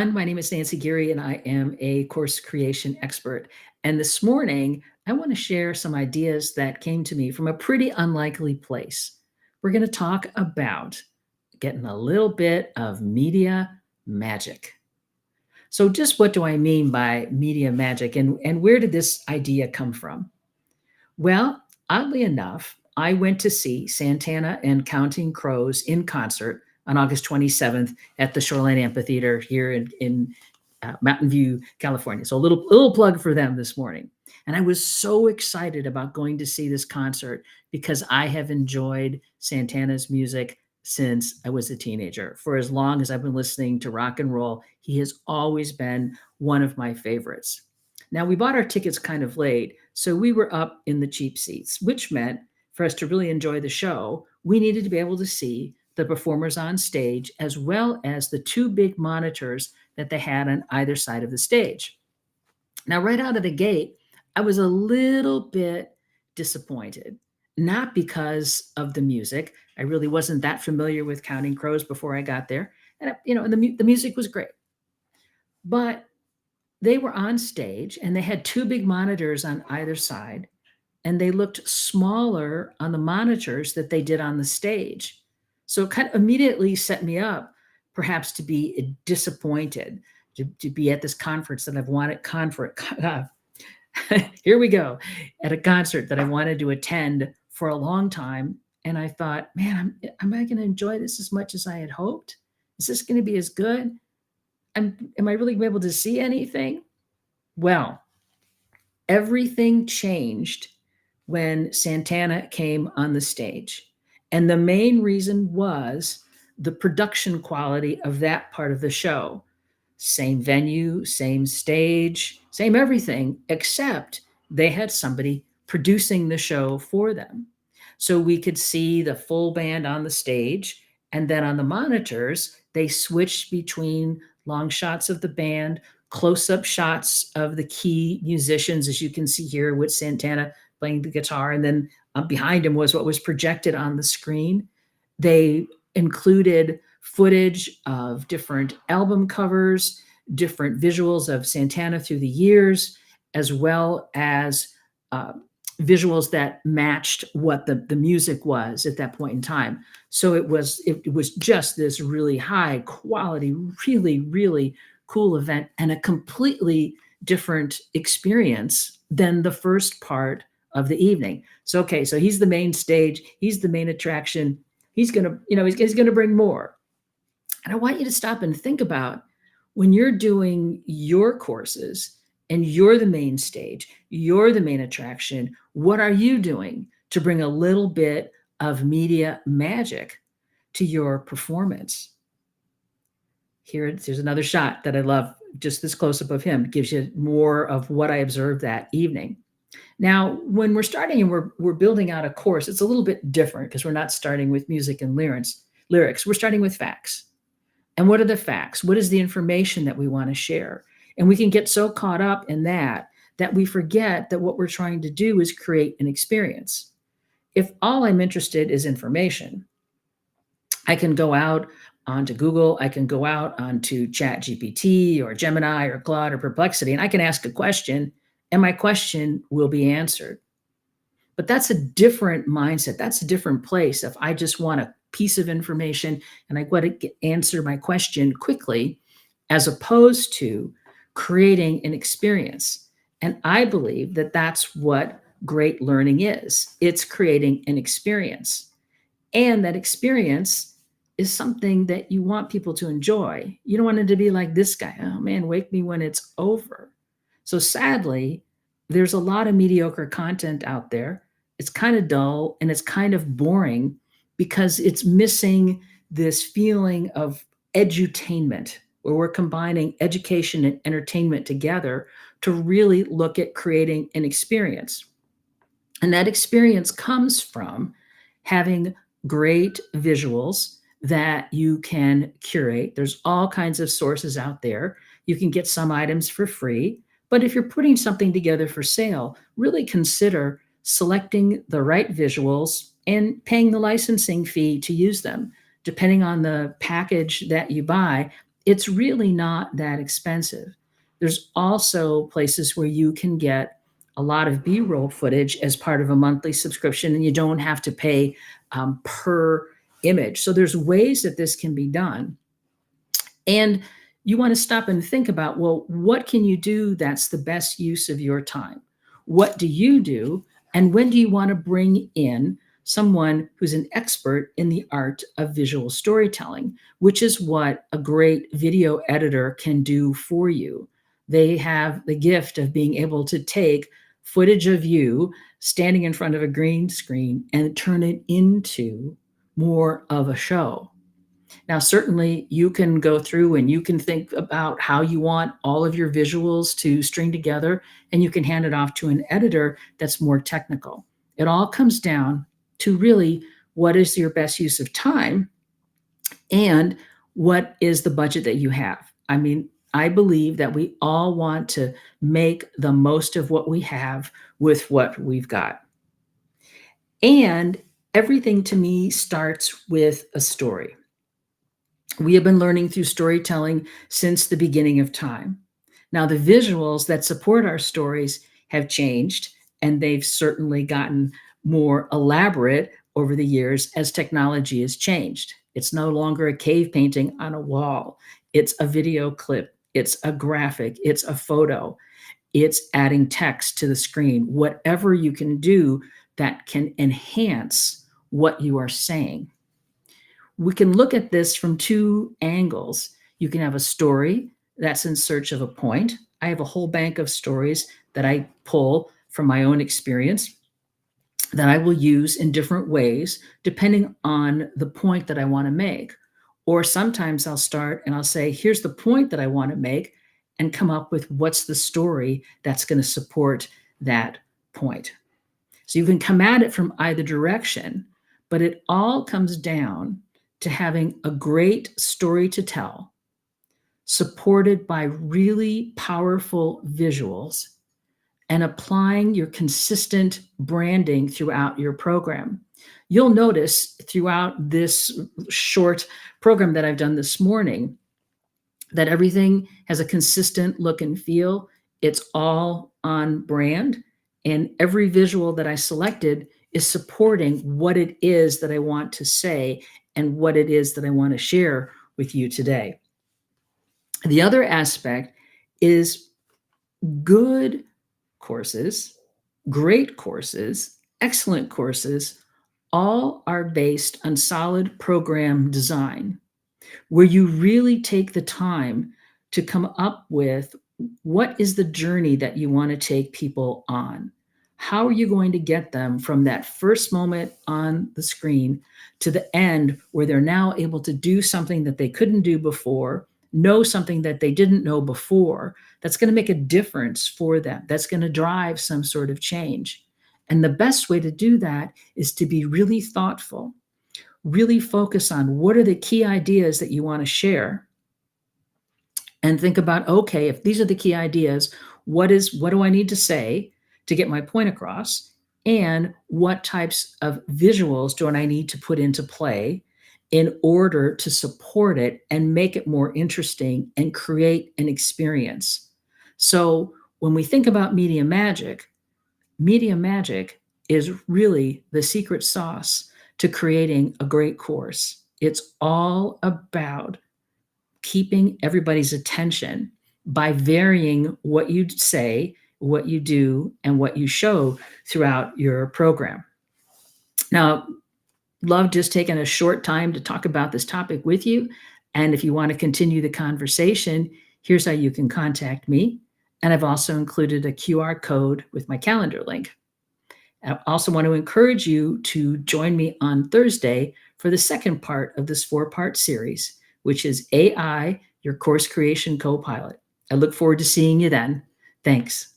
everyone. My name is Nancy Giere, and I am a course creation expert. And this morning, I want to share some ideas that came to me from a pretty unlikely place. We're going to talk about getting a little bit of media magic. So, just what do I mean by media magic, and where did this idea come from? Well, oddly enough, I went to see Santana and Counting Crows in concert on August 27th at the Shoreline Amphitheater here in Mountain View, California. So a little plug for them this morning. And I was so excited about going to see this concert because I have enjoyed Santana's music since I was a teenager. For as long as I've been listening to rock and roll, he has always been one of my favorites. Now, we bought our tickets kind of late, so we were up in the cheap seats, which meant for us to really enjoy the show, we needed to be able to see the performers on stage as well as the two big monitors that they had on either side of the stage. Now, right out of the gate, I was a little bit disappointed, not because of the music. I really wasn't that familiar with Counting Crows before I got there. And the music was great. But they were on stage and they had two big monitors on either side, and they looked smaller on the monitors that they did on the stage. So it kind of immediately set me up perhaps to be disappointed to be at this conference that I've wanted here we go, at a concert that I wanted to attend for a long time. And I thought, man, am I going to enjoy this as much as I had hoped? Is this going to be as good? Am I really going to be able to see anything? Well, everything changed when Santana came on the stage. And the main reason was the production quality of that part of the show. Same venue, same stage, same everything, except they had somebody producing the show for them. So we could see the full band on the stage, and then on the monitors, they switched between long shots of the band, close-up shots of the key musicians, as you can see here with Santana playing the guitar, and then behind him was what was projected on the screen. They included footage of different album covers, different visuals of Santana through the years, as well as visuals that matched what the music was at that point in time. So it was just this really high quality, really, really cool event, and a completely different experience than the first part of the evening. So okay, so he's the main stage, he's the main attraction. He's gonna bring more. And I want you to stop and think about when you're doing your courses and you're the main stage, you're the main attraction, what are you doing to bring a little bit of media magic to your performance? There's another shot that I love, just this close up of him. It gives you more of what I observed that evening. Now, when we're starting and we're building out a course, it's a little bit different because we're not starting with music and lyrics. We're starting with facts. And what are the facts? What is the information that we want to share? And we can get so caught up in that we forget that what we're trying to do is create an experience. If all I'm interested is information, I can go out onto Google, I can go out onto ChatGPT or Gemini or Claude or Perplexity, and I can ask a question, and my question will be answered. But that's a different mindset. That's a different place. If I just want a piece of information and I want to answer my question quickly, as opposed to creating an experience. And I believe that that's what great learning is. It's creating an experience. And that experience is something that you want people to enjoy. You don't want it to be like this guy. Oh man, wake me when it's over. So sadly, there's a lot of mediocre content out there. It's kind of dull and it's kind of boring because it's missing this feeling of edutainment, where we're combining education and entertainment together to really look at creating an experience. And that experience comes from having great visuals that you can curate. There's all kinds of sources out there. You can get some items for free, but if you're putting something together for sale, really consider selecting the right visuals and paying the licensing fee to use them. Depending on the package that you buy, it's really not that expensive. There's also places where you can get a lot of B-roll footage as part of a monthly subscription, and you don't have to pay per image. So there's ways that this can be done. And you want to stop and think about, well, what can you do that's the best use of your time? What do you do? And when do you want to bring in someone who's an expert in the art of visual storytelling, which is what a great video editor can do for you? They have the gift of being able to take footage of you standing in front of a green screen and turn it into more of a show. Now, certainly you can go through and you can think about how you want all of your visuals to string together, and you can hand it off to an editor that's more technical. It all comes down to really what is your best use of time and what is the budget that you have. I mean, I believe that we all want to make the most of what we have with what we've got. And everything to me starts with a story. We have been learning through storytelling since the beginning of time. Now, the visuals that support our stories have changed, and they've certainly gotten more elaborate over the years as technology has changed. It's no longer a cave painting on a wall. It's a video clip. It's a graphic. It's a photo. It's adding text to the screen. Whatever you can do that can enhance what you are saying. We can look at this from two angles. You can have a story that's in search of a point. I have a whole bank of stories that I pull from my own experience that I will use in different ways depending on the point that I want to make. Or sometimes I'll start and I'll say, here's the point that I want to make, and come up with what's the story that's going to support that point. So you can come at it from either direction, but it all comes down to having a great story to tell, supported by really powerful visuals, and applying your consistent branding throughout your program. You'll notice throughout this short program that I've done this morning that everything has a consistent look and feel. It's all on brand, and every visual that I selected is supporting what it is that I want to say and what it is that I want to share with you today. The other aspect is good courses, great courses, excellent courses, all are based on solid program design, where you really take the time to come up with what is the journey that you want to take people on. How are you going to get them from that first moment on the screen to the end where they're now able to do something that they couldn't do before, know something that they didn't know before, that's going to make a difference for them, that's going to drive some sort of change. And the best way to do that is to be really thoughtful, really focus on what are the key ideas that you want to share, and think about, okay, if these are the key ideas, what do I need to say to get my point across? And what types of visuals do I need to put into play in order to support it and make it more interesting and create an experience? So when we think about media magic is really the secret sauce to creating a great course. It's all about keeping everybody's attention by varying what you say, what you do, and what you show throughout your program. Now, love just taking a short time to talk about this topic with you. And if you want to continue the conversation, here's how you can contact me. And I've also included a QR code with my calendar link. I also want to encourage you to join me on Thursday for the second part of this 4-part series, which is AI, your course creation co-pilot. I look forward to seeing you then. Thanks.